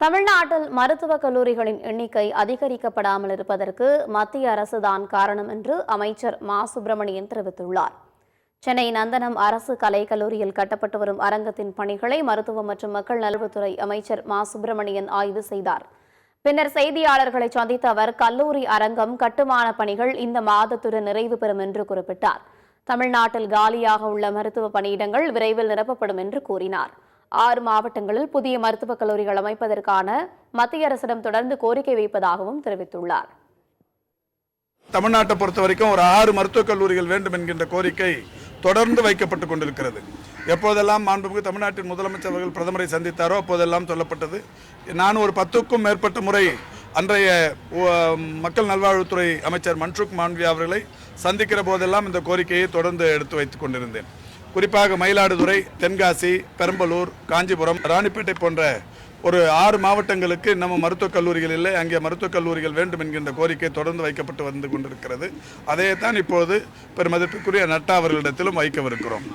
தமிழ்நாட்டில் மருத்துவக் கல்லூரிகளின் எண்ணிக்கை அதிகரிக்கப்படாமல் இருப்பதற்கு மத்திய அரசுதான் காரணம் என்று அமைச்சர் மா சுப்பிரமணியன் தெரிவித்துள்ளார். சென்னை நந்தனம் அரசு கலைக் கல்லூரியில் கட்டப்பட்டு வரும் அரங்கத்தின் பணிகளை மருத்துவ மற்றும் மக்கள் நல்வாழ்வுத்துறை அமைச்சர் மா சுப்பிரமணியன் ஆய்வு செய்தார். பின்னர் செய்தியாளர்களை சந்தித்த அவர், கல்லூரி அரங்கம் கட்டுமான பணிகள் இந்த மாதத்துடன் நிறைவு பெறும் என்று குறிப்பிட்டார். தமிழ்நாட்டில் காலியாக உள்ள மருத்துவ பணியிடங்கள் விரைவில் நிரப்பப்படும் என்று கூறினார். 6 மாவட்டங்களில் புதிய மருத்துவக் கல்லூரிகள் அமைப்பதற்கான மத்திய அரசிடம் தொடர்ந்து கோரிக்கை வைப்பதாகவும் தெரிவித்துள்ளார். தமிழ்நாட்டை பொறுத்த வரைக்கும் ஒரு 6 மருத்துவக் கல்லூரிகள் வேண்டும் என்கின்ற கோரிக்கை தொடர்ந்து வைக்கப்பட்டுக் கொண்டிருக்கிறது. எப்போதெல்லாம் மாண்புமிகு தமிழ்நாட்டின் முதலமைச்சர் அவர்கள் பிரதமரை சந்தித்தாரோ அப்போதெல்லாம் சொல்லப்பட்டது. நான் ஒரு 10க்கும் மேற்பட்ட முறை அன்றைய மக்கள் நல்வாழ்வுத்துறை அமைச்சர் மன்சுக் மாண்டவியா அவர்களை சந்திக்கிற போதெல்லாம் இந்த கோரிக்கையை தொடர்ந்து எடுத்து வைத்துக் கொண்டிருந்தேன். குறிப்பாக மயிலாடுதுறை, தென்காசி, பெரம்பலூர், காஞ்சிபுரம், ராணிப்பேட்டை போன்ற ஒரு 6 மாவட்டங்களுக்கு நம்ம மருத்துவக் கல்லூரிகள் இல்லை, அங்கே மருத்துவக் கல்லூரிகள் வேண்டும் என்கின்ற கோரிக்கை தொடர்ந்து வைக்கப்பட்டு வந்து கொண்டிருக்கிறது. அதைத்தான் இப்போது பெருமதிப்புக்குரிய நட்டா அவர்களிடத்திலும் வைக்கவிருக்கிறோம்.